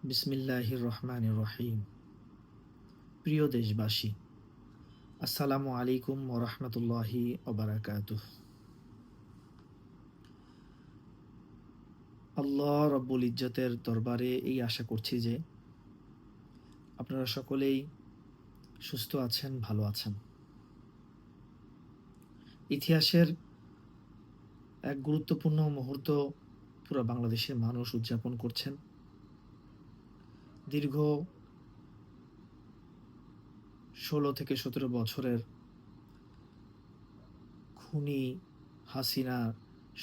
বিসমিল্লাহির রহমানির রহিম। প্রিয় দেশবাসী, আসসালামু আলাইকুম ওয়া রাহমাতুল্লাহি ওয়া বারাকাতুহু। আল্লাহ রব্বুল ইজ্জতের দরবারে এই আশা করছি যে আপনারা সকলেই সুস্থ আছেন, ভালো আছেন। ইতিহাসের এক গুরুত্বপূর্ণ মুহূর্ত পুরো বাংলাদেশের মানুষ উদযাপন করছেন। দীর্ঘ ১৬ থেকে ১৭ বছরের খুনি হাসিনা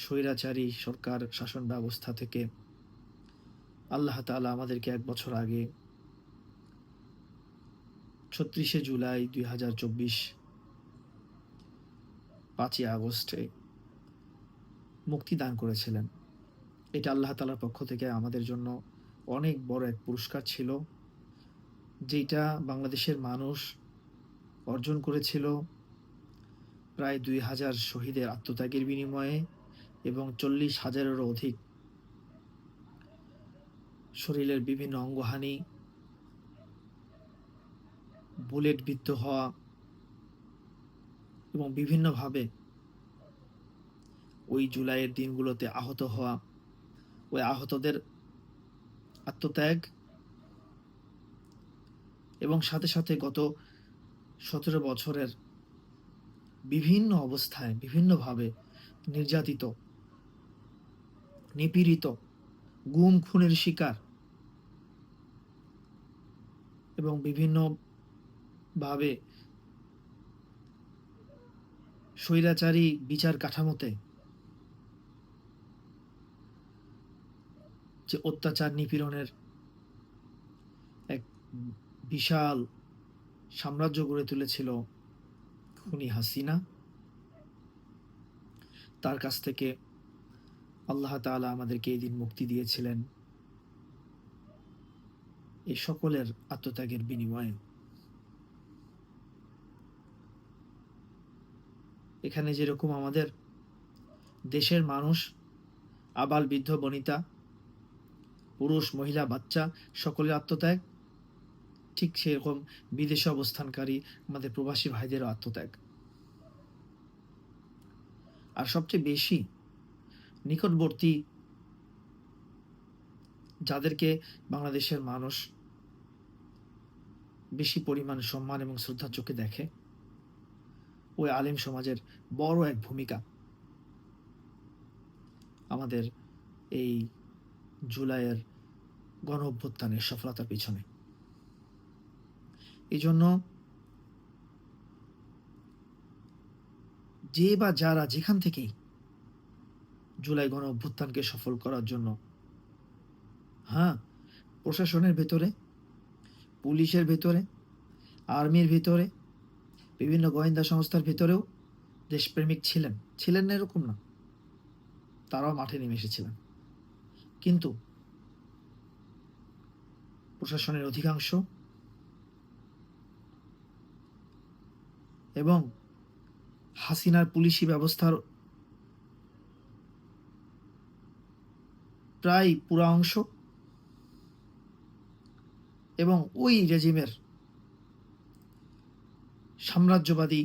স্বৈরাচারী সরকার শাসন ব্যবস্থা থেকে আল্লাহ তাআলা আমাদেরকে ১ বছর আগে ৩৬শে জুলাই ২০২৪ ৫ই আগস্টে মুক্তি দান করেছিলেন। এটা আল্লাহ তাআলার পক্ষ থেকে আমাদের জন্য অনেক বড় এক পুরস্কার ছিল, যেইটা বাংলাদেশের মানুষ অর্জন করেছিল প্রায় ২,০০০ শহীদের আত্মত্যাগের বিনিময়ে এবং ৪০,০০০-এরও অধিক শরীরের বিভিন্ন অঙ্গহানি, বুলেটবিদ্ধ হওয়া এবং বিভিন্নভাবে ওই জুলাইয়ের দিনগুলোতে আহত হওয়া, ওই আহতদের আত্মত্যাগ এবং সাথে সাথে গত ১৭ বছরের বিভিন্ন অবস্থায় বিভিন্নভাবে নির্যাতিত, নিপীড়িত, গুম খুনের শিকার এবং বিভিন্নভাবে স্বৈরাচারী বিচার কাঠামোতে যে অত্যাচার নিপীড়নের এক বিশাল সাম্রাজ্য গড়ে তুলেছিল খুনি হাসিনা, তার কাছ থেকে আল্লাহ তাআলা আমাদেরকে এই দিন মুক্তি দিয়েছিলেন এই সকলের আত্মত্যাগের বিনিময়ে। এখানে যেরকম আমাদের দেশের মানুষ, আবাল বৃদ্ধ বনিতা, পুরুষ মহিলা বাচ্চা সকলের আত্মত্যাগ, ঠিক সেরকম বিদেশে অবস্থানকারী আমাদের প্রবাসী ভাইদেরও আত্মত্যাগ। আর সবচেয়ে বেশি নিকটবর্তী যাদেরকে বাংলাদেশের মানুষ বেশি পরিমাণ সম্মান এবং শ্রদ্ধার চোখে দেখে, ওই আলেম সমাজের বড় এক ভূমিকা আমাদের এই জুলাইয়ের গণ অভ্যুত্থানের সফলতার পিছনে। এই জন্য যে বা যারা যেখান থেকেই জুলাই গণ অভ্যুত্থানকে সফল করার জন্য, হ্যাঁ, প্রশাসনের ভেতরে, পুলিশের ভেতরে, আর্মির ভেতরে, বিভিন্ন গোয়েন্দা সংস্থার ভেতরেও দেশপ্রেমিক ছিলেন না এরকম না, তারাও মাঠে নেমে এসেছিলেন। কিন্তু প্রশাসনের অধিকাংশ এবং হাসিনার পুলিশি ব্যবস্থার প্রায় পুরা অংশ এবং ওই রেজিমের সাম্রাজ্যবাদী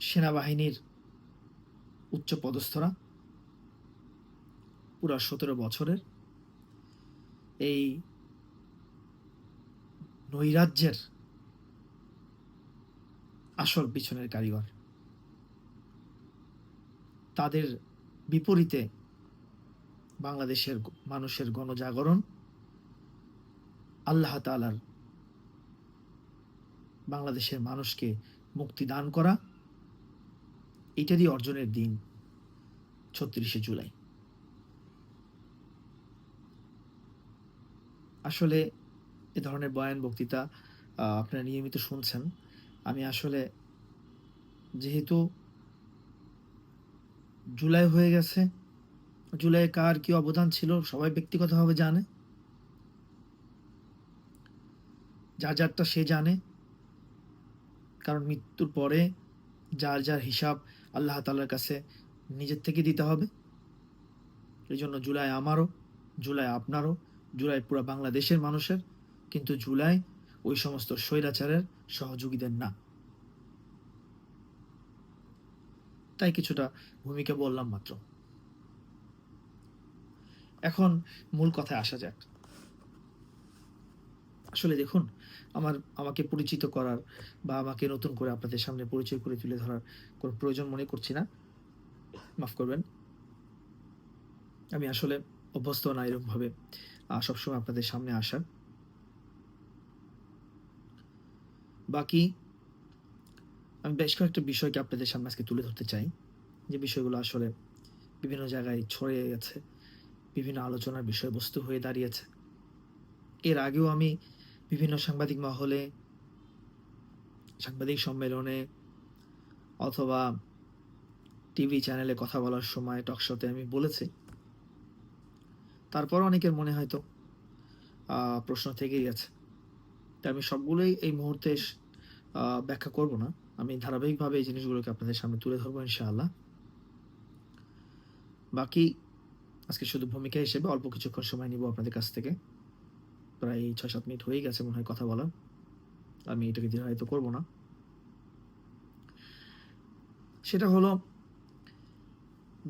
সেনাবাহিনীর উচ্চপদস্থরা পুরা ১৭ বছরের এই নৈরাজ্যের আসল পিছনের কারিগর। তাদের বিপরীতে বাংলাদেশের মানুষের গণজাগরণ, আল্লাহ তাআলার বাংলাদেশের মানুষকে মুক্তি দান করা, এটারই অর্জনের দিন ৩৬শে জুলাই। আসলে এ ধরনের বয়ান বক্তৃতা আপনারা নিয়মিত শুনছেন। আমি আসলে, যেহেতু জুলাই হয়ে গেছে, জুলাইয়ে কার কি অবদান ছিল সবাই ব্যক্তিগতভাবে জানে, যার যারটা সে জানে, কারণ মৃত্যুর পরে যার যার হিসাব আল্লাহ তাআলার কাছে নিজের থেকে দিতে হবে। এই জন্য জুলাই আমারও, জুলাই আপনারও, জুলাই পুরো বাংলাদেশের মানুষের, কিন্তু জুলাই ওই সমস্ত স্বৈরাচারের সহযোগীদের না। তাই কিছুটা ভূমিকা বললাম মাত্র। এখন মূল কথায় আসা যাক। আসলে দেখুন, আমাকে পরিচিত করার বা আমাকে নতুন করে আপনাদের সামনে পরিচয় করে তুলে ধরার কোনো প্রয়োজন মনে করছি না। মাফ করবেন। আমি আসলে অভ্যস্ত না এরকমভাবে সবসময় আপনাদের সামনে আসার। বাকি আমি বেশ কয়েকটা বিষয়কে আপনাদের সামনে আজকে তুলে ধরতে চাই, যে বিষয়গুলো আসলে বিভিন্ন জায়গায় ছড়িয়ে গেছে, বিভিন্ন আলোচনার বিষয়বস্তু হয়ে দাঁড়িয়েছে। এর আগেও আমি বিভিন্ন সাংবাদিক মহলে, সাংবাদিক সম্মেলনে অথবা টিভি চ্যানেলে কথা বলার সময় টকশোতে আমি বলেছি। তারপরও অনেকের মনে হয়তো প্রশ্ন থেকেই গেছে। তাই আমি সবগুলোই এই মুহূর্তে ব্যাখ্যা করব না। আমি ধারাবাহিকভাবে এই জিনিসগুলোকে আপনাদের সামনে তুলে ধরবো ইনশাআল্লাহ। বাকি আজকে শুধু ভূমিকা হিসেবে অল্প কিছুক্ষণ সময় নিব আপনাদের কাছ থেকে। প্রায় ৬-৭ মিনিট হয়েই গেছে মনে হয় কথা বলা। আমি এটাকে দীর্ঘায়িত করব না। সেটা হলো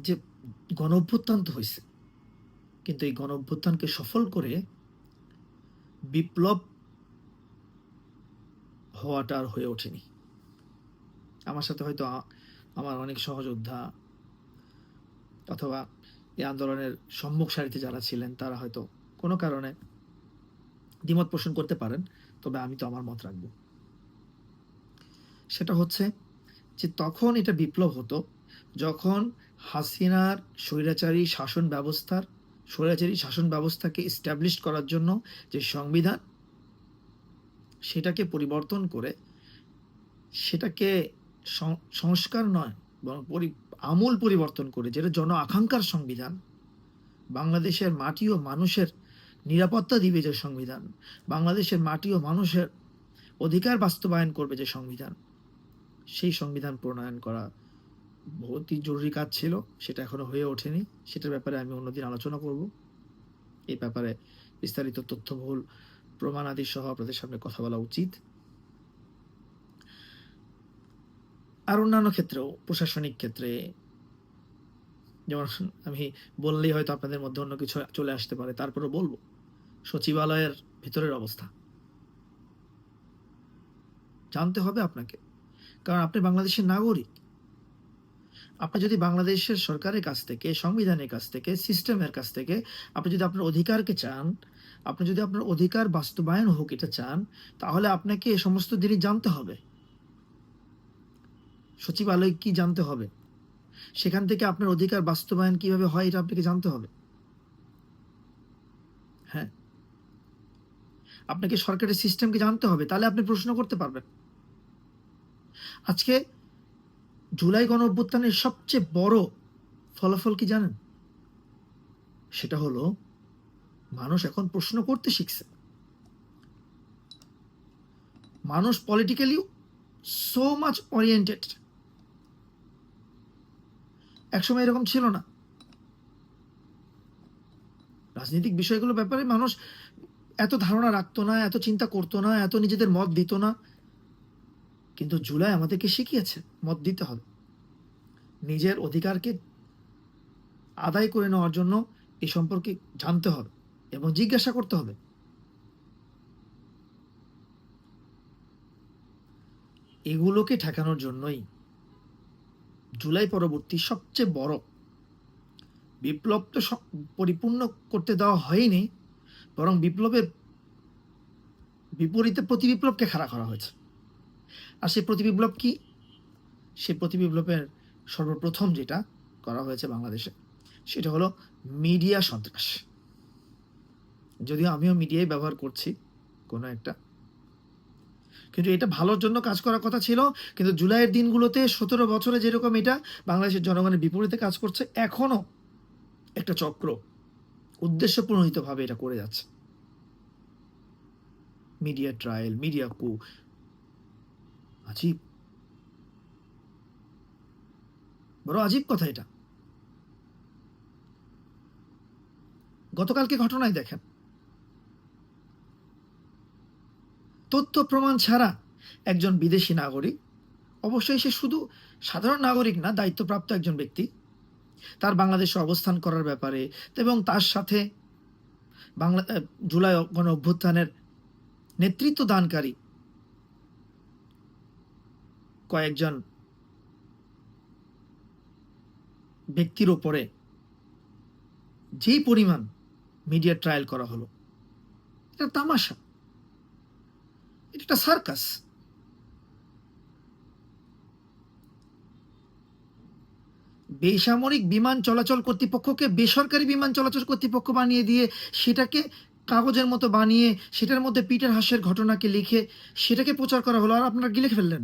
যে গণ-অভ্যুত্থান তো হইছে, কিন্তু এই গণ-অভ্যুত্থানকে সফল করে বিপ্লব হওয়াটা আর হয়ে ওঠেনি। আমার সাথে হয়তো আমার অনেক সহযোদ্ধা অথবা এই আন্দোলনের সম্মুখ সারিতে যারা ছিলেন তারা হয়তো কোনো কারণে দ্বিমত পোষণ করতে পারেন, তবে আমি তো আমার মত রাখব। সেটা হচ্ছে যে তখন এটা বিপ্লব হতো যখন হাসিনার স্বৈরাচারী শাসন ব্যবস্থাকে এস্টাবলিশ করার জন্য যে সংবিধান, সেটাকে পরিবর্তন করে, সেটাকে সংস্কার নয় বরং আমূল পরিবর্তন করে, যেটা জন আকাঙ্ক্ষার সংবিধান, বাংলাদেশের মাটি ও মানুষের নিরাপত্তা দিবে যে সংবিধান, বাংলাদেশের মাটি ও মানুষের অধিকার বাস্তবায়ন করবে যে সংবিধান, সেই সংবিধান প্রণয়ন করা বহুতই জরুরি কাজ ছিল। সেটা এখনো হয়ে ওঠেনি। সেটার ব্যাপারে আমি অন্যদিন আলোচনা করব। এই ব্যাপারে বিস্তারিত তথ্যবহুল প্রমাণাদি সহ আপনাদের সামনে কথা বলা উচিত। আর অন্যান্য ক্ষেত্রেও, প্রশাসনিক ক্ষেত্রে, যেমন আমি বললেই হয়তো আপনাদের মধ্যে অন্য কিছু চলে আসতে পারে, তারপরে বলবো সচিবালয়ের ভেতরের অবস্থা জানতে হবে আপনাকে, কারণ আপনি বাংলাদেশের নাগরিক। আপনি যদি বাংলাদেশের সরকারের কাছ থেকে, সংবিধানের কাছ থেকে, সিস্টেমের কাছ থেকে আপনি যদি আপনার অধিকারকে চান, আপনি যদি আপনার অধিকার বাস্তবায়ন হোক এটা চান, তাহলে আপনাকে এ সমস্ত জিনিস জানতে হবে। সচিবালয় কি জানতে হবে, সেখান থেকে আপনার অধিকার বাস্তবায়ন কিভাবে হয় এটা আপনাকে জানতে হবে। হ্যাঁ, আপনাকে সরকারের সিস্টেমকে জানতে হবে, তাহলে আপনি প্রশ্ন করতে পারবেন। আজকে জুলাই গণঅভ্যুত্থানের সবচেয়ে বড় ফলাফল কি জানেন? সেটা হলো মানুষ এখন প্রশ্ন করতে শিখছে। মানুষ পলিটিক্যালি সো মাচ ওরিয়েন্টেড। একসময় এরকম ছিল না। রাজনৈতিক বিষয়গুলোর ব্যাপারে মানুষ এত ধারণা রাখতো না, এত চিন্তা করতো না, এত নিজেদের মত দিত না। কিন্তু জুলাই আমাদেরকে শিখিয়েছে মত দিতে হবে, নিজের অধিকারকে আদায় করে নেওয়ার জন্য এই সম্পর্কে জানতে হবে এবং জিজ্ঞাসা করতে হবে। এগুলোকে ঠেকানোর জন্যই জুলাই পরবর্তী সবচেয়ে বড় বিপ্লব তো পরিপূর্ণ করতে দেওয়া হয়নি, বরং বিপ্লবের বিপরীতে প্রতিবিপ্লবকে খাড়া করা হয়েছে। আর সেই প্রতিবিপ্লব কি? সেই প্রতিবিপ্লবের সর্বপ্রথম যেটা করা হয়েছে বাংলাদেশে, সেটা হলো মিডিয়া সন্ত্রাস। যদিও আমিও মিডিয়াই ব্যবহার করছি কোনো একটা, কিন্তু এটা ভালোর জন্য কাজ করার কথা ছিল। কিন্তু জুলাইয়ের দিনগুলোতে 17 বছরে যেরকম এটা বাংলাদেশের জনগণের বিপরীতে কাজ করছে, এখনো একটা চক্র উদ্দেশ্য প্রণোদিতভাবে এটা করে যাচ্ছে। মিডিয়া ট্রায়াল, মিডিয়া কু, আজীব, বড় আজীব কথা এটা। গতকালকে ঘটনায় দেখেন, তথ্য প্রমাণ ছাড়া একজন বিদেশি নাগরিক, অবশ্যই সে শুধু সাধারণ নাগরিক না, দায়িত্বপ্রাপ্ত একজন ব্যক্তি, তার বাংলাদেশে অবস্থান করার ব্যাপারে এবং তার সাথে জুলাই গণ অভ্যুত্থানের নেতৃত্ব দানকারী কয়েকজন ব্যক্তির ওপরে যেই পরিমাণ মিডিয়া ট্রায়াল করা হলো, এটা তামাশা, এটা একটা সার্কাস। বেসামরিক বিমান চলাচল কর্তৃপক্ষকে বেসরকারি বিমান চলাচল কর্তৃপক্ষ বানিয়ে দিয়ে সেটাকে কাগজের মতো বানিয়ে সেটার মধ্যে পিটার হাসের ঘটনাকে লিখে সেটাকে প্রচার করা হলো, আর আপনারা গিলে ফেললেন।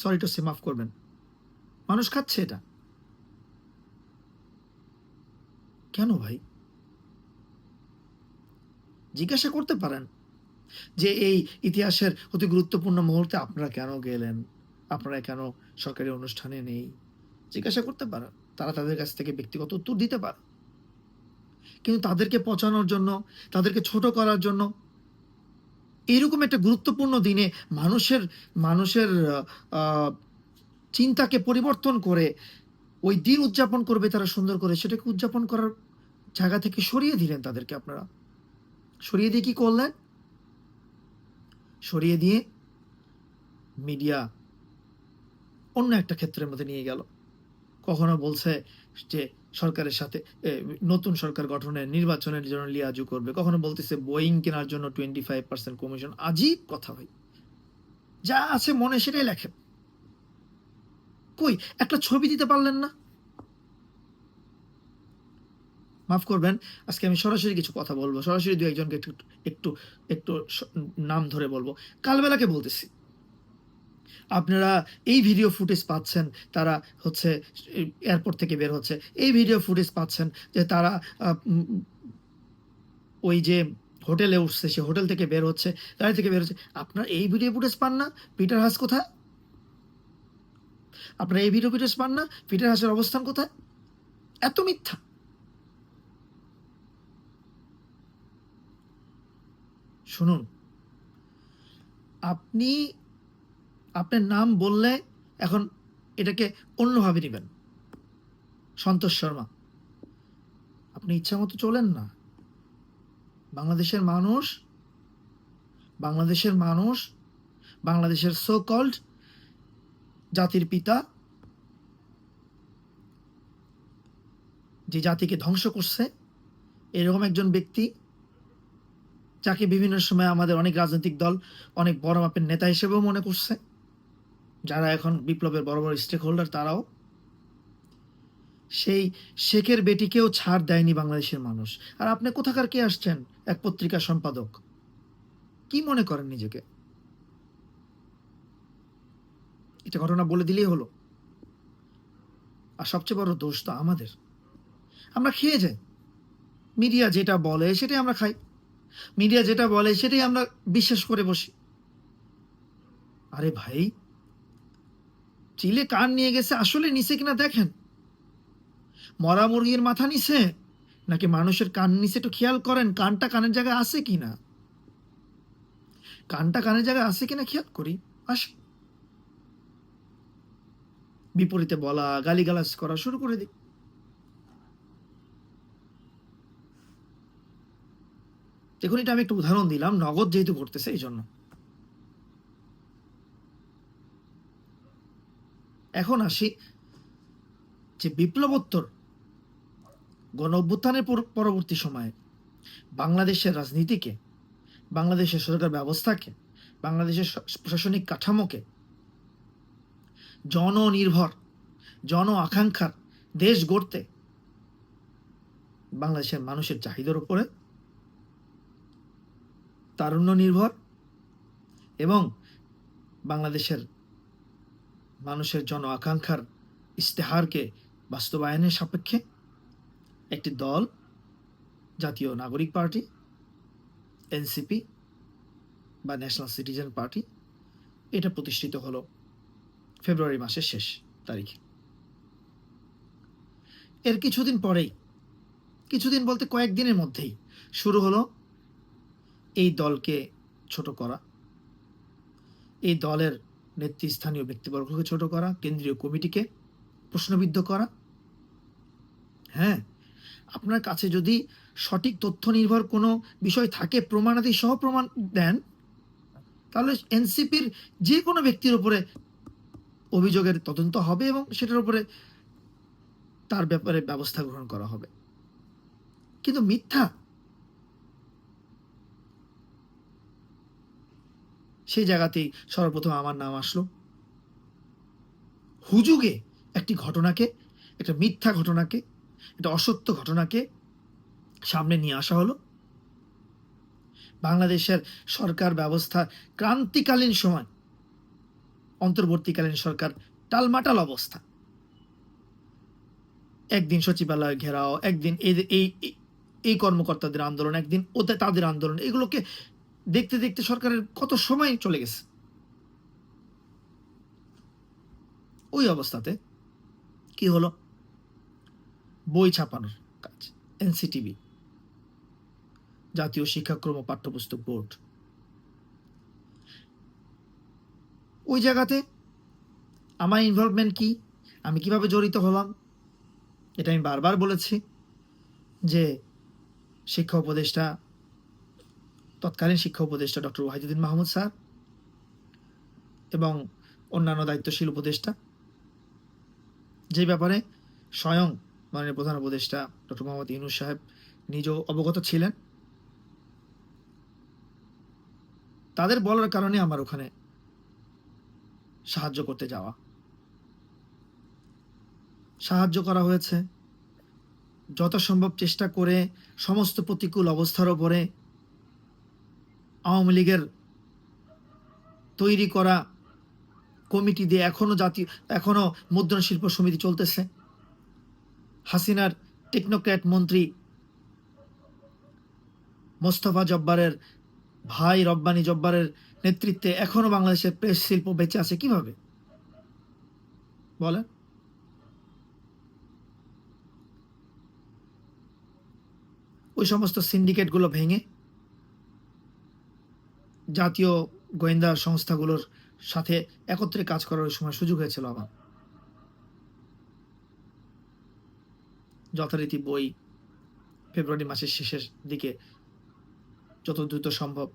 সরি টু সে, মাফ করবেন। মানুষ খাচ্ছে এটা কেন ভাই? জিজ্ঞাসা করতে পারেন যে এই ইতিহাসের অতি গুরুত্বপূর্ণ মুহূর্তে আপনারা কেন গেলেন, আপনারা কেন সরকারি অনুষ্ঠানে নেই, জিজ্ঞাসা করতে পারেন। তারা তাদের কাছ থেকে ব্যক্তিগত উত্তর দিতে পারে। কিন্তু তাদেরকে পচানোর জন্য, তাদেরকে ছোট করার জন্য, এরকম একটা গুরুত্বপূর্ণ দিনে মানুষের চিন্তাকে পরিবর্তন করে ওই দিন উদযাপন করবে তারা সুন্দর করে, সেটাকে উদযাপন করার জায়গা থেকে সরিয়ে দিলেন তাদেরকে। আপনারা সরিয়ে দিয়ে কি করলেন? সরিয়ে দিয়ে মিডিয়া অন্য একটা ক্ষেত্রের মধ্যে নিয়ে গেল। কখনো বলছে যে সরকারের সাথে নতুন সরকার গঠনের নির্বাচনের জন্য লিয়াজু করবে, কখনো বলতেছে বোয়িং কেনার জন্য 25% কমিশন। আজীব কথা ভাই, যা আছে মনে সেটাই লেখেন। কই একটা ছবি দিতে পারলেন না? মাফ করবেন, আজকে আমি সরাসরি কিছু কথা বলবো, সরাসরি দু একজনকে একটু একটু একটু নাম ধরে বলবো। কালবেলাকে বলতেছি, আপনারা এই ভিডিও ফুটেজ পাচ্ছেন, তারা হচ্ছে এয়ারপোর্ট থেকে বের হচ্ছে, এই ভিডিও ফুটেজ পাচ্ছেন যে তারা ওই যে হোটেলে উঠছে, সে হোটেল থেকে বের হচ্ছে, গাড়ি থেকে বের হচ্ছে। আপনারা এই ভিডিও ফুটেজ পান না? পিটার হাস কোথায়? আপনারা এই ভিডিও ফুটেজ পান না? পিটার হাসের অবস্থান কোথায়? এত মিথ্যা। শুনুন, আপনার নাম বললে এখন এটাকে অন্যভাবে নেবেন। সন্তোষ শর্মা, আপনি ইচ্ছা মতো চলেন না। বাংলাদেশের মানুষ, বাংলাদেশের সো কল্ড জাতির পিতা, যে জাতিকে ধ্বংস করছে, এরকম একজন ব্যক্তি, যাকে বিভিন্ন সময় আমাদের অনেক রাজনৈতিক দল অনেক বড় মাপের নেতা হিসেবেও মনে করছে, যারা এখন বিপ্লবের বড় বড় স্টেক হোল্ডার, তারাও, সেই শেখের বেটিকেও ছাড় দেয়নি বাংলাদেশের মানুষ। আর আপনি কোথাকার কে আসছেন? এক পত্রিকার সম্পাদক। কি মনে করেন নিজেকে? এটা ঘটনা বলে দিলেই হলো। আর সবচেয়ে বড় দোষ তো আমাদের। আমরা খেয়ে যাই, মিডিয়া যেটা বলে সেটাই আমরা খাই, মিডিয়া যেটা বলে সেটাই আমরা বিশ্বাস করে বসি। আরে ভাই, চিলে কান নিয়ে গেছে, আসলে নিচে কিনা দেখেন। মরা মুরগির মাথা নিছে নাকি মানুষের কান নিচে? একটু খেয়াল করেন, কানটা কানের জায়গায় আছে কিনা, কানটা কানের জায়গায় আছে কিনা খেয়াল করি। আসে বিপরীতে বলা, গালিগালাজ করা শুরু করে দিই। দেখুন, এটা আমি একটু উদাহরণ দিলাম, নগদ যেহেতু ঘটতেছে এই জন্য। এখন আসি যে বিপ্লবোত্তর গণ অভ্যুত্থানের পরবর্তী সময়ে বাংলাদেশের রাজনীতিকে, বাংলাদেশের সরকার ব্যবস্থাকে, বাংলাদেশের প্রশাসনিক কাঠামোকে জননির্ভর, জন আকাঙ্ক্ষার দেশ গড়তে বাংলাদেশের মানুষের চাহিদার উপরে তারুণ্য নির্ভর এবং বাংলাদেশের মানুষের জন আকাঙ্ক্ষার ইস্তেহারকে বাস্তবায়নের সাপেক্ষে একটি দল, জাতীয় নাগরিক পার্টি, এনসিপি বা ন্যাশনাল সিটিজেন পার্টি, এটা প্রতিষ্ঠিত হলো ফেব্রুয়ারি মাসের শেষ তারিখে। এর কিছুদিন পরেই, কিছুদিন বলতে কয়েকদিনের মধ্যেই শুরু হলো এই দলকে ছোট করা, এই দলের নেতৃস্থানীয় ব্যক্তিবর্গকে ছোট করা, কেন্দ্রীয় কমিটিকে প্রশ্নবিদ্ধ করা। হ্যাঁ, আপনার কাছে যদি সঠিক তথ্য নির্ভর কোনো বিষয় থাকে, প্রমাণাদি সহ প্রমাণ দেন, তাহলে এনসিপির যে কোনো ব্যক্তির উপরে অভিযোগের তদন্ত হবে এবং সেটার উপরে তার ব্যাপারে ব্যবস্থা গ্রহণ করা হবে। কিন্তু মিথ্যা, সেই জায়গাতেই সর্বপ্রথম আমার নাম আসলো। হুজুগে একটি ঘটনাকে, একটা মিথ্যা ঘটনাকে, একটা অসত্য ঘটনাকে সামনে নিয়ে আসা হলো। বাংলাদেশের সরকার ব্যবস্থা ক্রান্তিকালীন সময়, অন্তর্বর্তীকালীন সরকার টালমাটাল অবস্থা, একদিন সচিবালয় ঘেরাও, একদিন এই কর্মকর্তাদের আন্দোলন, একদিন ওদের তাদের আন্দোলন, এগুলোকে দেখতে দেখতে সরকারের কত সময় চলে গেছে। ওই অবস্থাতে কি হলো, বই ছাপানোর কাজ, এনসিটিবি, জাতীয় শিক্ষাক্রম ও পাঠ্যপুস্তক বোর্ড, ওই জায়গাতে আমার ইনভলভমেন্ট কি, আমি কিভাবে জড়িত হলাম, এটা আমি বারবার বলেছি যে শিক্ষা উপদেষ্টা, তৎকালীন শিক্ষা উপদেষ্টা ডক্টর ওয়াহিদুদ্দিন মাহমুদ স্যার এবং অন্যান্য দায়িত্বশীল উপদেষ্টা, যে ব্যাপারে স্বয়ং মাননীয় প্রধান উপদেষ্টা ডক্টর মোহাম্মদ ইউনূস সাহেব নিজেও অবগত ছিলেন, তাদের বলার কারণে আমার ওখানে সাহায্য করতে যাওয়া, সাহায্য করা হয়েছে। যথাসম্ভব চেষ্টা করে সমস্ত প্রতিকূল অবস্থার ওপরে আওয়ামী লীগের তৈরি করা কমিটি দিয়ে এখনো মুদ্রণ শিল্প সমিতি চলতেছে। হাসিনার টেকনোক্র্যাট মন্ত্রী মোস্তফা জব্বারের ভাই রব্বানী জব্বারের নেতৃত্বে এখনো বাংলাদেশের প্রেস শিল্প বেঁচে আছে কিভাবে বলেন? ওই সমস্ত সিন্ডিকেটগুলো ভেঙে জাতীয় গোয়েন্দা সংস্থাগুলোর সাথে একত্রে কাজ করার সময় সুযোগ হয়েছিল আমার। যথারীতি বই ফেব্রুয়ারি মাসের শেষের দিকে যত দ্রুত সম্ভব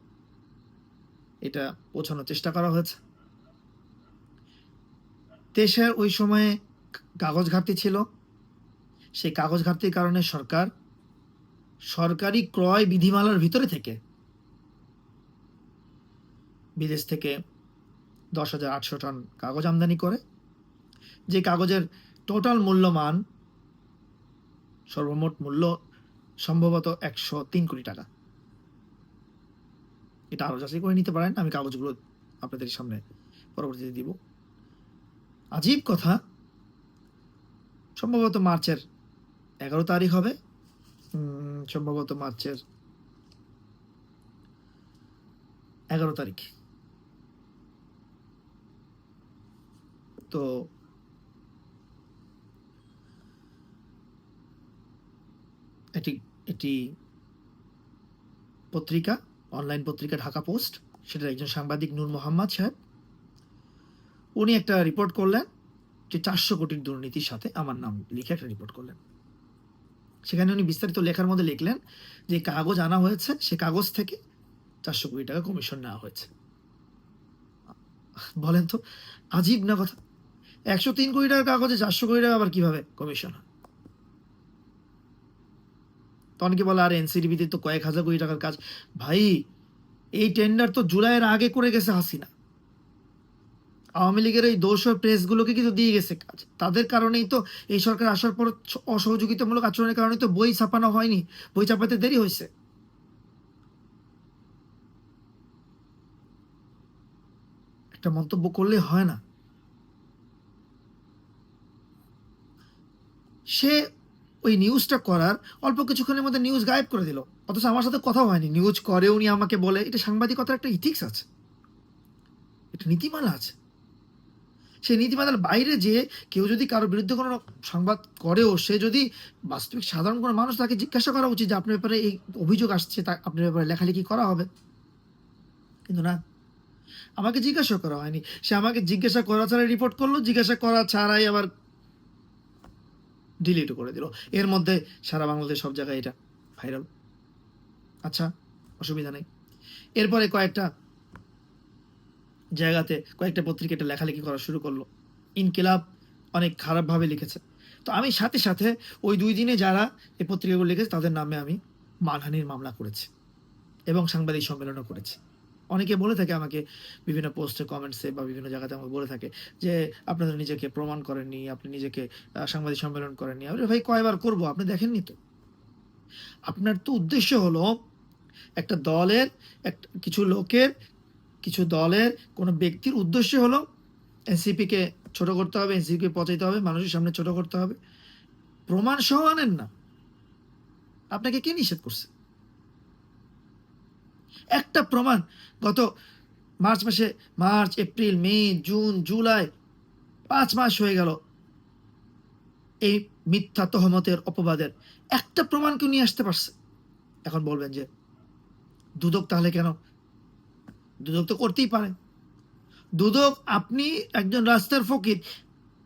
এটা পৌঁছানোর চেষ্টা করা হয়েছে। দেশে ওই সময়ে কাগজ ঘাটতি ছিল, সেই কাগজ ঘাটতির কারণে সরকার সরকারি ক্রয় বিধিমালার ভিতরে থেকে বিদেশ থেকে 10,800 টন কাগজ আমদানি করে, যে কাগজের টোটাল মূল্যমান, সর্বমোট মূল্য সম্ভবত 103 কোটি টাকা। এটা আরো যাচাই করে নিতে পারেন, আমি কাগজগুলো আপনাদের সামনে পরবর্তীতে দিব। আজীব কথা, সম্ভবত মার্চের 11 তারিখ হবে, সম্ভবত মার্চের 11 তারিখ। তো এটি পত্রিকা, অনলাইন পত্রিকা ঢাকা পোস্ট, সেটার একজন সাংবাদিক নূর মোহাম্মদ সাহেব, উনি একটা রিপোর্ট করলেন যে 400 কোটির দুর্নীতির সাথে আমার নাম লিখে একটা রিপোর্ট করলেন। সেখানে উনি বিস্তারিত লেখার মধ্যে লিখলেন যে কাগজ আনা হয়েছে, সে কাগজ থেকে 400 কোটি টাকা কমিশন নেওয়া হয়েছে। বলেন তো, আজীব না কথা? 103 কোটি টাকার কাগজে 400 কোটি টাকা আবার কিভাবে কমিশন হয়? তো অনেকে বলে আর এনসিডিবিতে তো কয়েক হাজার কোটি টাকার কাজ। ভাই, এই টেন্ডার তো জুলাইয়ের আগে করে গেছে হাসিনা। আওয়ামী লীগের এই দোসর প্রেসগুলোকে কিন্তু দিয়ে গেছে কাজ, তাদের কারণেই তো এই সরকার আসার পর অসহযোগিতামূলক আচরণের কারণে তো বই ছাপানো হয়নি, বই ছাপাতে দেরি হয়েছে। একটা মন্তব্য করলে হয় না। সে ওই নিউজটা করার অল্প কিছুক্ষণের মধ্যে নিউজ গায়েব করে দিল, অথচ আমার সাথে কথা হয়নি। নিউজ করে উনি আমাকে বলে, এটা সাংবাদিকতার একটা ইথিক্স আছে, এটা নীতিমালা আছে। সেই নীতিমালার বাইরে যে কেউ যদি কারোর বিরুদ্ধে কোনো সংবাদ করেও, সে যদি বাস্তবিক সাধারণ কোনো মানুষ, তাকে জিজ্ঞাসা করা উচিত যে আপনার ব্যাপারে এই অভিযোগ আসছে, তা আপনার ব্যাপারে লেখালেখি করা হবে। কিন্তু না, আমাকে জিজ্ঞাসা করা হয়নি। সে আমাকে জিজ্ঞাসা করা ছাড়া রিপোর্ট করলো, জিজ্ঞাসা করা ছাড়াই আবার ডিলিটও করে দিল। এর মধ্যে সারা বাংলাদেশ সব জায়গায় এটা ভাইরাল। আচ্ছা, অসুবিধা নেই। এরপরে কয়েকটা জায়গাতে কয়েকটা পত্রিকা এটা লেখালেখি করা শুরু করলো। ইনকিলাব অনেক খারাপভাবে লিখেছে। তো আমি সাথে সাথে ওই 2 দিনে যারা এই পত্রিকাগুলো লিখেছে তাদের নামে আমি মানহানির মামলা করেছি এবং সাংবাদিক সম্মেলনও করেছি। অনেকে বলে থাকে আমাকে বিভিন্ন পোস্টে, কমেন্টসে বা বিভিন্ন জায়গাতে আমাকে বলে থাকে যে আপনাদের নিজেকে প্রমাণ করেননি, আপনি নিজেকে সাংবাদিক সম্মেলন করেননি। আমি বলি, ভাই কয়বার করব, আপনি দেখেননি তো? আপনার তো উদ্দেশ্য হলো একটা দলের, কিছু দলের কোনো ব্যক্তির উদ্দেশ্য হলো এনসিপিকে ছোট করতে হবে, এনসিপিকে পচাইতে হবে, মানুষের সামনে ছোট করতে হবে। প্রমাণ সহ আনেন না। আপনাকে কে নিষেধ করছে? একটা প্রমাণ গত মার্চ, এপ্রিল, মে, জুন, জুলাই 5 মাস হয়ে গেল এই মিথ্যা তহমতের, অপবাদের একটা প্রমাণ কেউ নিয়ে আসতে পারছে? এখন বলবেন যে দুদক তাহলে কেন? দুদক তো করতেই পারে। দুদক, আপনি একজন রাস্তার ফকির,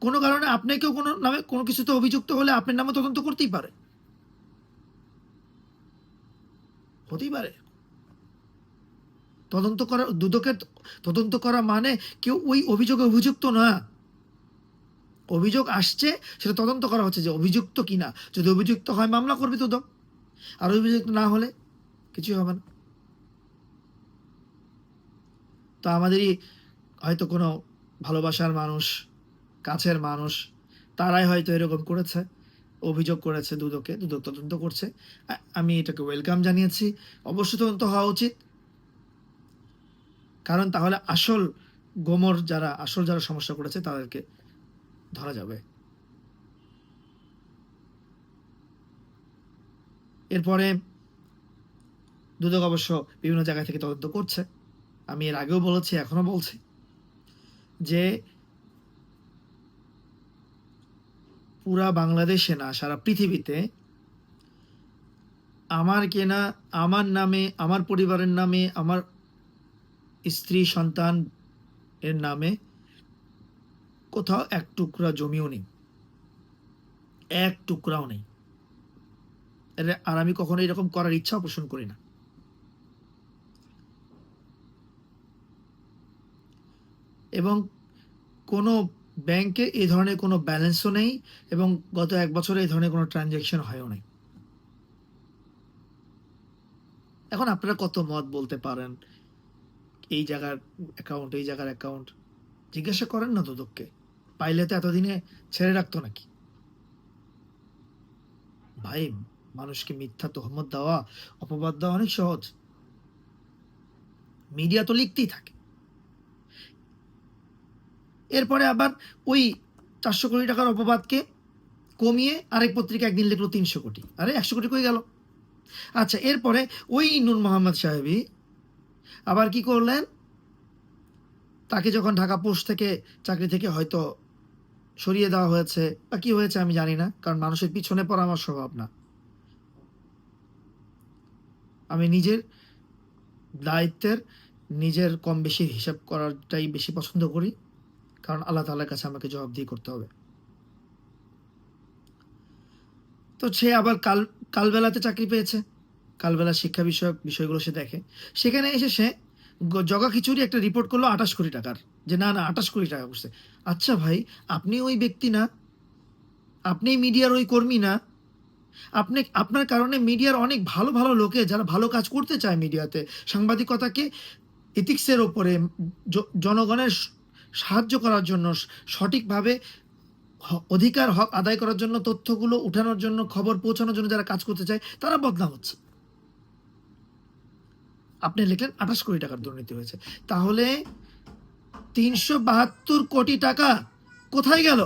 কোনো কারণে আপনাকেও কোনো নামে কোনো কিছুতে অভিযুক্ত হলে আপনার নামে তদন্ত করতেই পারে, হতেই পারে। দুদকের তদন্ত করা মানে কেউ ওই অভিযোগে অভিযুক্ত না। অভিযোগ আসছে, সেটা তদন্ত করা হচ্ছে যে অভিযুক্ত কিনা। যদি অভিযুক্ত হয় মামলা করবে দুদক, আর অভিযুক্ত না হলে কিছুই হবে না। তো আমাদেরই হয়তো কোনো ভালোবাসার মানুষ, কাছের মানুষ, তারাই হয়তো এরকম করেছে, অভিযোগ করেছে দুদকে, দুদক তদন্ত করছে। আমি এটাকে ওয়েলকাম জানিয়েছি। অবশ্যই তদন্ত হওয়া উচিত, কারণ তাহলে আসল যারা সমস্যা করেছে তাদেরকে ধরা যাবে। এরপরে দুদক অবশ্য বিভিন্ন জায়গা থেকে তদন্ত করছে। আমি এর আগেও বলেছি, এখনো বলছি যে পুরা বাংলাদেশে না, সারা পৃথিবীতে আমার কেনা, আমার নামে, আমার পরিবারের নামে, আমার স্ত্রী সন্তান এর নামে কোথাও এক টুকরা জমিও নেই, এক টুকরাও নেই। আর আমি কখনো এরকম করার ইচ্ছা পোষণ করি না। এবং কোনো ব্যাংকে এই ধরনের কোনো ব্যালেন্সও নেই, এবং গত 1 বছরে এই ধরনের কোনো ট্রানজ্যাকশন হয়ও নাই। এখন আপনারা কত মত বলতে পারেন, এই জায়গার অ্যাকাউন্ট, এই জায়গার অ্যাকাউন্ট, জিজ্ঞাসা করেন না দুদককে। পাইলে তো এতদিনে ছেড়ে রাখতো নাকি? ভাই, মানুষকে মিথ্যা তহমত দেওয়া, অপবাদ দেওয়া অনেক সহজ। মিডিয়া তো লিখতেই থাকে। এরপরে আবার ওই 400 কোটি টাকার অপবাদকে কমিয়ে আরেক পত্রিকা একদিন লিখলো 300 কোটি। আরে 100 কোটি কই গেল? আচ্ছা, এরপরে ওই নূর মোহাম্মদ সাহেবই আবার কি করলেন, তাকে যখন ঢাকা পোস্ট থেকে চাকরি থেকে হয়তো সরিয়ে দেওয়া হয়েছে বা কি হয়েছে আমি জানি না, কারণ মানুষের পিছনে পড়া আমার স্বভাব না। আমি নিজের দায়িত্বের, নিজের কম বেশি হিসাব করাটাই বেশি পছন্দ করি, কারণ আল্লাহ তাআলার কাছে আমাকে জবাবদিহি করতে হবে। তো সে আবার কালবেলাতে চাকরি পেয়েছে, কালবেলা শিক্ষা বিষয়ক বিষয়গুলো সে দেখে। সেখানে এসে সে জগা খিচুড়ি একটা রিপোর্ট করলো 28 কোটি টাকার, যে না 28 কোটি টাকা করছে। আচ্ছা ভাই, আপনি ওই ব্যক্তি না, আপনি মিডিয়ার ওই কর্মী না, আপনার কারণে মিডিয়ার অনেক ভালো ভালো লোকে যারা ভালো কাজ করতে চায় মিডিয়াতে, সাংবাদিকতাকে এথিক্সের ওপরে, জনগণের সাহায্য করার জন্য, সঠিকভাবে অধিকার হক আদায় করার জন্য, তথ্যগুলো উঠানোর জন্য, খবর পৌঁছানোর জন্য যারা কাজ করতে চায়, তারা বদনাম হচ্ছে। আপনি লিখলেন 28 কোটি টাকার দুর্নীতি হয়েছে, তাহলে 372 কোটি টাকা কোথায় গেল?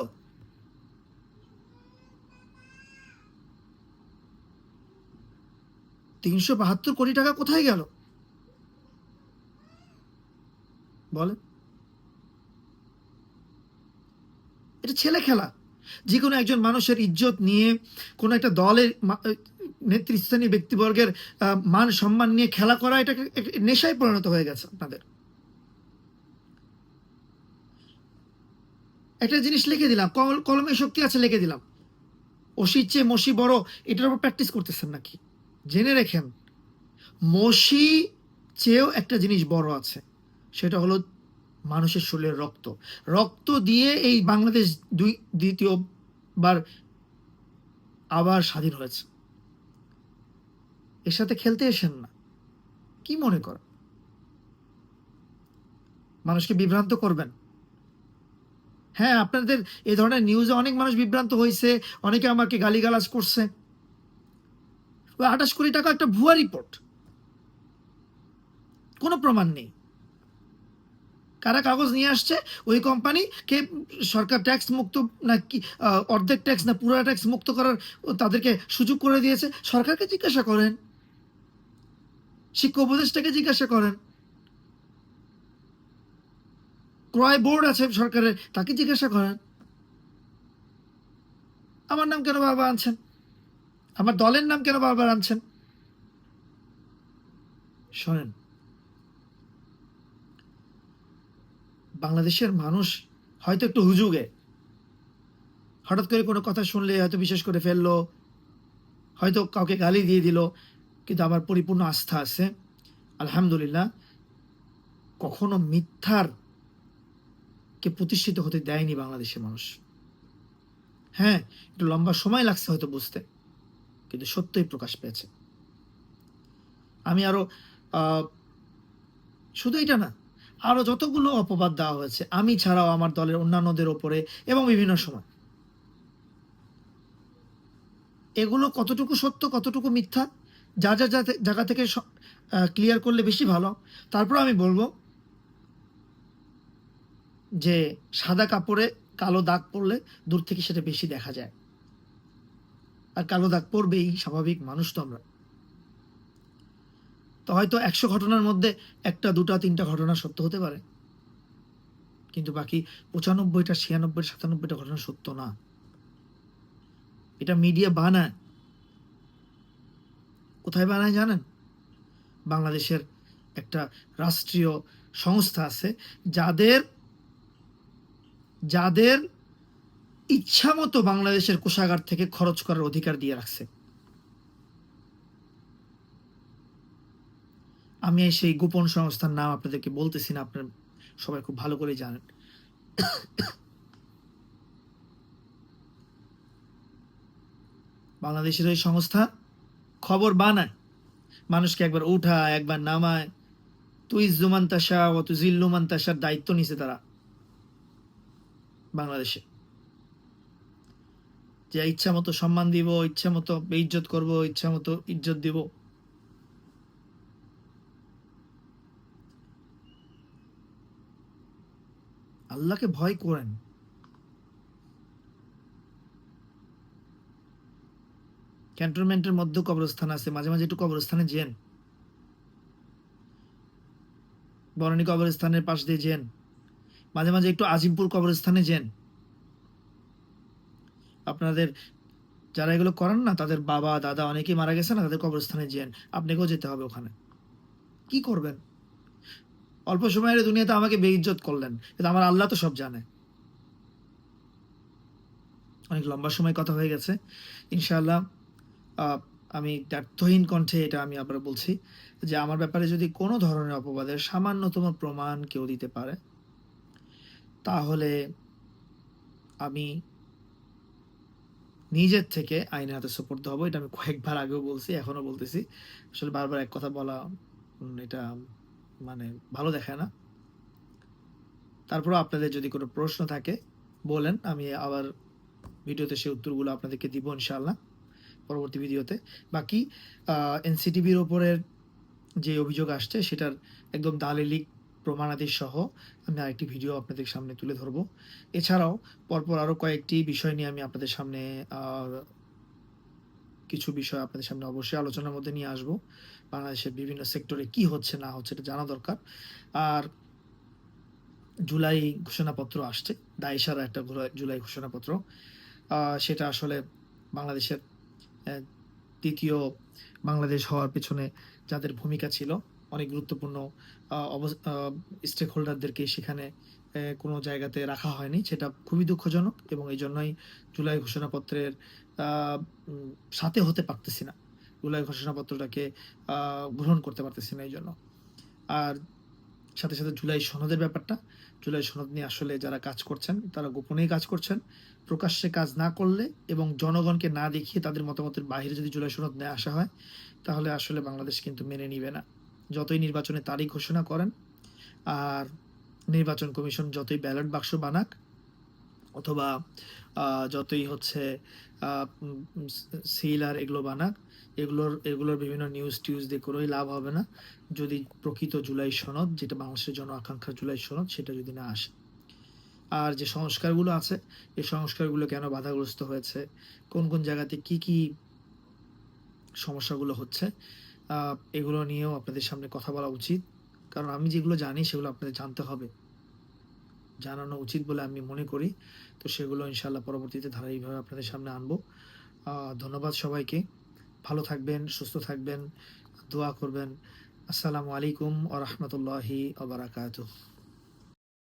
$372 কোটি টাকা কোথায় গেল বলে? এটা ছেলে খেলা। যে কোনো একজন মানুষের ইজ্জত নিয়ে, কোনো একটা দলের নেতৃস্থানীয় ব্যক্তিবর্গের মান সম্মান নিয়ে খেলা করা, এটা নেশায় পরিণত হয়ে গেছে আপনাদের। একটা জিনিস লিখে দিলাম, কলমে শক্তি আছে লিখে দিলাম। অসির চেয়ে মসি বড়, এটার উপর প্র্যাকটিস করতেছেন নাকি? জেনে রেখেন, মসি চেয়েও একটা জিনিস বড় আছে, সেটা হলো মানুষের শরীরের রক্ত। রক্ত দিয়ে এই বাংলাদেশ দ্বিতীয়বার আবার স্বাধীন হয়েছে। এর সাথে খেলতে এসেন না। কি মনে করেন মানুষকে বিভ্রান্ত করবেন? হ্যাঁ, আপনাদের এই ধরনের নিউজে অনেক মানুষ বিভ্রান্ত হয়েছে, অনেকে আমাকে গালিগালাজ করছে। 28 কোটি টাকা একটা ভুয়া রিপোর্ট, কোনো প্রমাণ নেই। কারা কাগজ নিয়ে আসছে, ওই কোম্পানি কে সরকার ট্যাক্স মুক্ত নাকি অর্ধেক ট্যাক্স না পুরো ট্যাক্স মুক্ত করার তাদেরকে সুযোগ করে দিয়েছে, সরকারকে জিজ্ঞাসা করেন, শিক্ষা উপদেষ্টাকে জিজ্ঞাসা করেন, ক্রয় বোর্ড আছে সরকারের, তাকে জিজ্ঞাসা করেন। আমার নাম কেন বারবার আনছেন? আমার দলের নাম কেন বারবার আনছেন? শোনেন, বাংলাদেশের মানুষ হয়তো একটু হুজুগে, হঠাৎ করে কোনো কথা শুনলে হয়তো বিশ্বাস করে ফেললো, হয়তো কাউকে গালি দিয়ে দিল, কিন্তু আমার পরিপূর্ণ আস্থা আছে আলহামদুলিল্লাহ, কখনো মিথ্যার কে প্রতিষ্ঠিত হতে দেয়নি বাংলাদেশের মানুষ। হ্যাঁ, একটু লম্বা সময় লাগছে হয়তো বুঝতে, কিন্তু সত্যই প্রকাশ পেয়েছে। আমি আরো শুধু এটা না, আরো যতগুলো অপবাদ দেওয়া হয়েছে আমি ছাড়াও আমার দলের অন্যান্যদের ওপরে এবং বিভিন্ন সময়, এগুলো কতটুকু সত্য কতটুকু মিথ্যা যা যা জায়গা থেকে ক্লিয়ার করলে বেশি ভালো। তারপর আমি বলবো যে সাদা কাপড়ে কালো দাগ পড়লে দূর থেকে সেটা বেশি দেখা যায়, আর কালো দাগ পড়বেই, স্বাভাবিক মানুষ তো আমরা। তো হয়তো 100 ঘটনার মধ্যে একটা দুটা তিনটা ঘটনা সত্য হতে পারে, কিন্তু বাকি 95টা 96 97টা ঘটনা সত্য না। এটা মিডিয়া বানায়। কোথায় বানায় জানেন? বাংলাদেশের একটা রাষ্ট্রীয় সংস্থা আছে যাদের যাদের ইচ্ছা মতো বাংলাদেশের কোষাগার থেকে খরচ করার অধিকার দিয়ে রাখছে। আমি সেই গোপন সংস্থার নাম আপনাদেরকে বলতেছি না, আপনারা সবাই খুব ভালো করে জানেন। বাংলাদেশের ওই সংস্থা খবর বানায়, মানুষকে একবার উঠায় একবার নামায়, তুই জুমান্তাসা ও তুই জিল্লুমান্তাসার দায়িত্ব নিছে তারা বাংলাদেশে, যে ইচ্ছা মতো সম্মান দিব, ইচ্ছা মতো বেইজ্জত করবো, ইচ্ছা মতো ইজ্জত দিব। আল্লাহকে ভয় করেন। ক্যান্টনমেন্টের মধ্যে কবরস্থান আছে, মাঝে মাঝে একটু কবরস্থানে যেন, বরণী কবরস্থানের পাশ দিয়ে যেন, মাঝে মাঝে একটু আজিমপুর কবরস্থানে যেন। আপনাদের যারা এগুলো করেন না, তাদের বাবা দাদা অনেকেই মারা গেছে না, তাদের কবরস্থানে যেন, আপনাকেও যেতে হবে ওখানে। কি করবেন? অল্প সময়ের দুনিয়াতে আমাকে বেইজ্জত করলেন, কিন্তু আমার আল্লাহ তো সব জানে। অনেক লম্বা সময় কথা হয়ে গেছে। ইনশাআল্লাহ আমি দ্ব্যর্থহীন কণ্ঠে এটা আমি আবার বলছি যে আমার ব্যাপারে যদি কোনো ধরনের অপবাদের সামান্যতম প্রমাণ কেউ দিতে পারে, তাহলে আমি নিজের থেকে আইনের হাতে সোপর্দ হব। এটা আমি কয়েকবার আগেও বলছি, এখনো বলতেছি। আসলে বারবার এক কথা বলা এটা মানে ভালো দেখায় না। তারপরও আপনাদের যদি কোনো প্রশ্ন থাকে বলেন, আমি আবার ভিডিওতে সেই উত্তরগুলো আপনাদেরকে দিব ইনশাআল্লাহ পরবর্তী ভিডিওতে। বাকি এনসিটিভির ওপরের যে অভিযোগ আসছে সেটার একদম দালিলিক প্রমাণাদি সহ আমি আরেকটি ভিডিও আপনাদের সামনে তুলে ধরব। এছাড়াও পরপর আরও কয়েকটি বিষয় নিয়ে আমি আপনাদের সামনে কিছু বিষয় আপনাদের সামনে অবশ্যই আলোচনার মধ্যে নিয়ে আসব। বাংলাদেশের বিভিন্ন সেক্টরে কি হচ্ছে না হচ্ছে এটা জানা দরকার। আর জুলাই ঘোষণাপত্র আসছে, দায়সার একটা জুলাই ঘোষণাপত্র, সেটা আসলে বাংলাদেশের দ্বিতীয় বাংলাদেশ হওয়ার পেছনে যাদের ভূমিকা ছিল, অনেক গুরুত্বপূর্ণ স্টেক হোল্ডারদেরকে সেখানে কোনো জায়গাতে রাখা হয়নি। সেটা খুবই দুঃখজনক এবং এইজন্যই জুলাই ঘোষণাপত্রের আ সাথে হতে পারতেছি না। জুলাই ঘোষণাপত্রটাকে আ গ্রহণ করতে পারতেছি না এইজন্য। আর সাথে জুলাই সনদের ব্যাপারটা, জুলাই সনদ নিয়ে আসলে যারা কাজ করছেন, তারা গোপনেই কাজ করছেন। প্রকাশ্যে কাজ না করলে এবং জনগণকে না দেখিয়ে তাদের মতামতের বাহিরে যদি জুলাই সনদ নিয়ে আসা হয়, তাহলে আসলে বাংলাদেশ কিন্তু মেনে নিবে না। যতই নির্বাচনের তারিখ ঘোষণা করেন, আর নির্বাচন কমিশন যতই ব্যালট বাক্স বানাক, অথবা যতই হচ্ছে আ উম উম সিল আর এগুলো বানাক, এগুলোর বিভিন্ন নিউজ-টিউজ দিয়ে কোনোই লাভ হবে না। যদি প্রকৃত জুলাই সনদ, যেটা বাংলাদেশের জন আকাঙ্ক্ষা জুলাই সনদ, সেটা যদি না আসে। আর যে সংস্কারগুলো আছে, এই সংস্কারগুলো কেন বাধাগ্রস্ত হয়েছে, কোন জায়গাতে কি সমস্যাগুলো হচ্ছে, আ এগুলো নিয়েও আপনাদের সামনে কথা বলা উচিত। কারণ আমি যেগুলো জানি সেগুলো আপনাদের জানতে হবে। জানানো উচিত বলে আমি মনে করি। তো সেগুলো ইনশাআল্লাহ পরবর্তীতে ধারাবাহিকভাবে আপনাদের সামনে আনবো। আ ধন্যবাদ সবাইকে। ভালো থাকবেন, সুস্থ থাকবেন, দোয়া করবেন। আসসালামু আলাইকুম ওয়া রাহমাতুল্লাহি ওয়া বারাকাতুহু।